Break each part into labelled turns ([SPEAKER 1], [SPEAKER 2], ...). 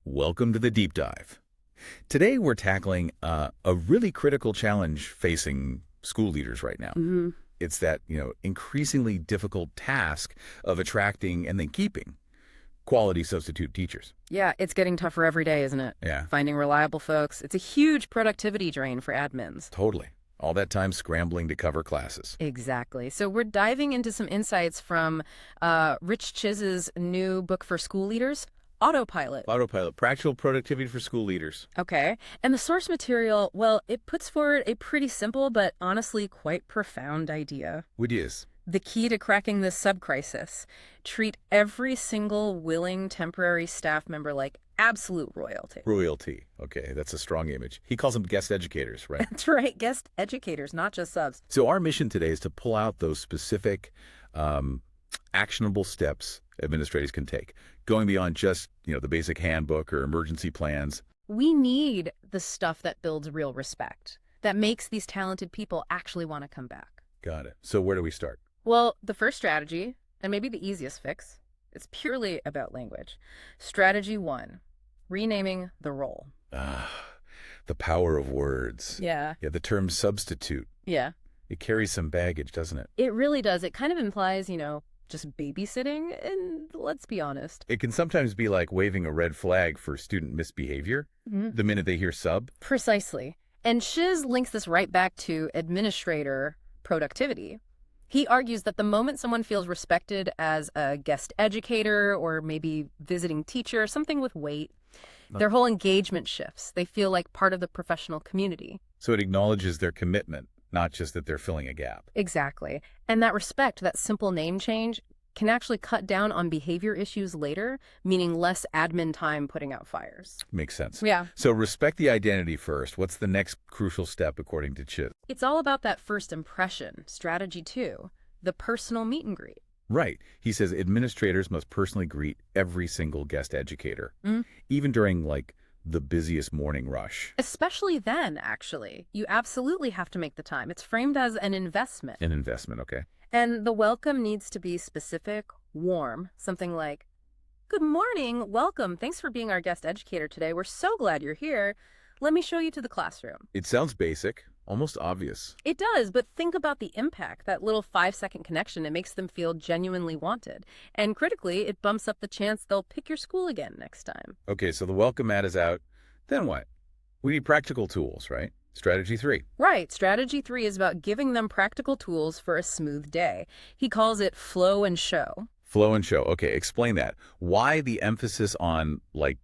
[SPEAKER 1] Welcome to the deep dive. Today we're tackling a really critical challenge facing school leaders right now. It's that, increasingly difficult task of attracting and then keeping quality substitute teachers.
[SPEAKER 2] Yeah, it's getting tougher every day, isn't it?
[SPEAKER 1] Yeah,
[SPEAKER 2] Finding reliable folks. It's a huge productivity drain for admins.
[SPEAKER 1] totally. All that time scrambling to cover classes.
[SPEAKER 2] Exactly. So we're diving into some insights from Rich Chiz's new book for school leaders, Autopilot.
[SPEAKER 1] Autopilot, practical productivity for school leaders.
[SPEAKER 2] Okay. And the source material, well, it puts forward a pretty simple but honestly quite profound idea.
[SPEAKER 1] Which is?
[SPEAKER 2] The key to cracking this sub-crisis: treat every single willing temporary staff member like absolute royalty.
[SPEAKER 1] Royalty. Okay, that's a strong image. He calls them guest educators, right?
[SPEAKER 2] That's right, guest educators, not just subs.
[SPEAKER 1] So our mission today is to pull out those specific actionable steps administrators can take, going beyond just, the basic handbook or emergency plans.
[SPEAKER 2] We need the stuff that builds real respect, that makes these talented people actually want to come back.
[SPEAKER 1] Got it. So where do we start?
[SPEAKER 2] Well, the first strategy, and maybe the easiest fix, is purely about language. Strategy 1, renaming the role.
[SPEAKER 1] Ah, the power of words.
[SPEAKER 2] Yeah.
[SPEAKER 1] Yeah, the term substitute.
[SPEAKER 2] Yeah.
[SPEAKER 1] It carries some baggage, doesn't it?
[SPEAKER 2] It really does. It kind of implies, just babysitting, and let's be honest.
[SPEAKER 1] It can sometimes be like waving a red flag for student misbehavior the minute they hear sub.
[SPEAKER 2] Precisely. And Shiz links this right back to administrator productivity. He argues that the moment someone feels respected as a guest educator or maybe visiting teacher, something with weight, their whole engagement shifts. They feel like part of the professional community.
[SPEAKER 1] So it acknowledges their commitment, not just that they're filling a gap.
[SPEAKER 2] Exactly. And that respect, that simple name change, can actually cut down on behavior issues later, meaning less admin time putting out fires.
[SPEAKER 1] Makes sense.
[SPEAKER 2] Yeah.
[SPEAKER 1] So respect the identity first. What's the next crucial step according to Chit?
[SPEAKER 2] It's all about that first impression, strategy 2, the personal meet and greet.
[SPEAKER 1] Right. He says administrators must personally greet every single guest educator, even during, the busiest morning rush.
[SPEAKER 2] Especially then, actually. You absolutely have to make the time. It's framed as an investment.
[SPEAKER 1] An investment, okay.
[SPEAKER 2] And the welcome needs to be specific, warm, something like, "Good morning, welcome. Thanks for being our guest educator today. We're so glad you're here. Let me show you to the classroom."
[SPEAKER 1] It sounds basic, almost obvious.
[SPEAKER 2] It does, but think about the impact, that little 5-second connection. It makes them feel genuinely wanted. And critically, it bumps up the chance they'll pick your school again next time.
[SPEAKER 1] Okay, so the welcome mat is out. Then what? We need practical tools, right? Strategy 3.
[SPEAKER 2] Right. Strategy 3 is about giving them practical tools for a smooth day. He calls it flow and show.
[SPEAKER 1] Flow and show. Okay, explain that. Why the emphasis on,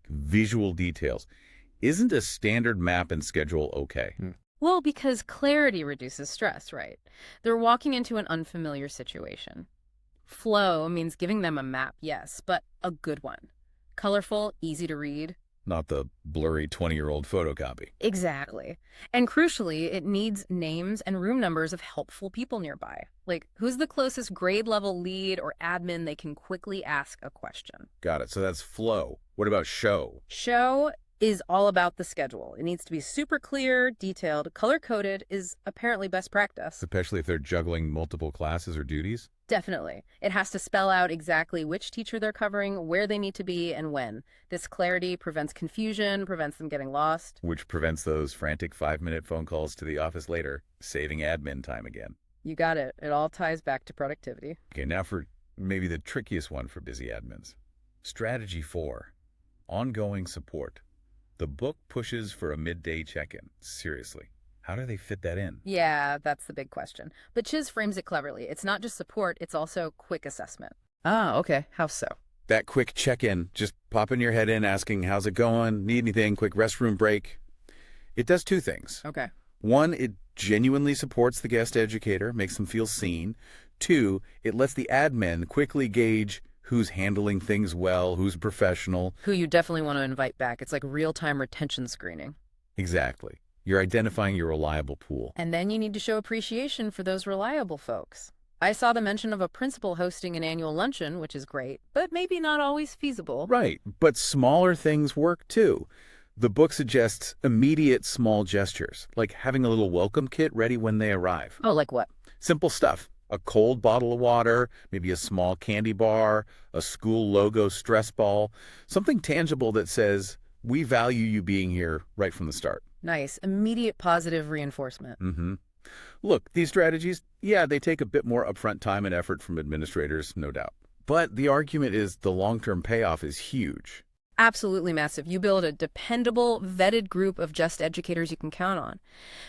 [SPEAKER 1] visual details? Isn't a standard map and schedule okay?
[SPEAKER 2] Well, because clarity reduces stress, right? They're walking into an unfamiliar situation. Flow means giving them a map, yes, but a good one. Colorful, easy to read.
[SPEAKER 1] Not the blurry 20-year-old photocopy.
[SPEAKER 2] Exactly. And crucially, it needs names and room numbers of helpful people nearby. Like, who's the closest grade level lead or admin they can quickly ask a question?
[SPEAKER 1] Got it. So that's flow. What about show?
[SPEAKER 2] Show is all about the schedule. It needs to be super clear, detailed, color-coded is apparently best practice.
[SPEAKER 1] Especially if they're juggling multiple classes or duties?
[SPEAKER 2] Definitely. It has to spell out exactly which teacher they're covering, where they need to be, and when. This clarity prevents confusion, prevents them getting lost.
[SPEAKER 1] Which prevents those frantic 5-minute phone calls to the office later, saving admin time again.
[SPEAKER 2] You got it. It all ties back to productivity.
[SPEAKER 1] Okay, now for maybe the trickiest one for busy admins. Strategy 4, ongoing support. The book pushes for a midday check-in. Seriously, how do they fit that in?
[SPEAKER 2] Yeah, that's the big question. But Chiz frames it cleverly. It's not just support, it's also quick assessment. Ah, okay. How so?
[SPEAKER 1] That quick check-in, just popping your head in, asking, how's it going? Need anything? Quick restroom break. It does 2 things.
[SPEAKER 2] Okay.
[SPEAKER 1] 1, it genuinely supports the guest educator, makes them feel seen. 2, it lets the admin quickly gauge who's handling things well, who's professional.
[SPEAKER 2] Who you definitely want to invite back. It's like real-time retention screening.
[SPEAKER 1] Exactly. You're identifying your reliable pool.
[SPEAKER 2] And then you need to show appreciation for those reliable folks. I saw the mention of a principal hosting an annual luncheon, which is great, but maybe not always feasible.
[SPEAKER 1] Right, but smaller things work too. The book suggests immediate small gestures, like having a little welcome kit ready when they arrive.
[SPEAKER 2] Oh, like what?
[SPEAKER 1] Simple stuff. A cold bottle of water, maybe a small candy bar, a school logo stress ball, something tangible that says, We value you being here right from the start.
[SPEAKER 2] Nice. Immediate positive reinforcement.
[SPEAKER 1] Mm-hmm. Look, these strategies, yeah, they take a bit more upfront time and effort from administrators, no doubt. But the argument is the long-term payoff is huge.
[SPEAKER 2] Absolutely massive. You build a dependable, vetted group of just educators you can count on.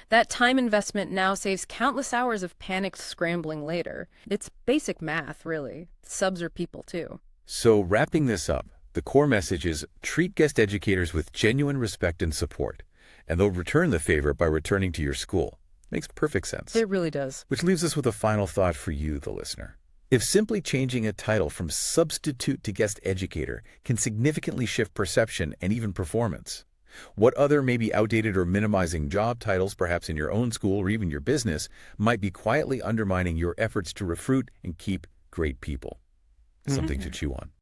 [SPEAKER 2] That time investment now saves countless hours of panicked scrambling later. It's basic math, really. Subs are people, too.
[SPEAKER 1] So wrapping this up, the core message is treat guest educators with genuine respect and support, and they'll return the favor by returning to your school. Makes perfect sense.
[SPEAKER 2] It really does.
[SPEAKER 1] Which leaves us with a final thought for you, the listener. If simply changing a title from substitute to guest educator can significantly shift perception and even performance, what other maybe outdated or minimizing job titles, perhaps in your own school or even your business, might be quietly undermining your efforts to recruit and keep great people? Something to chew on.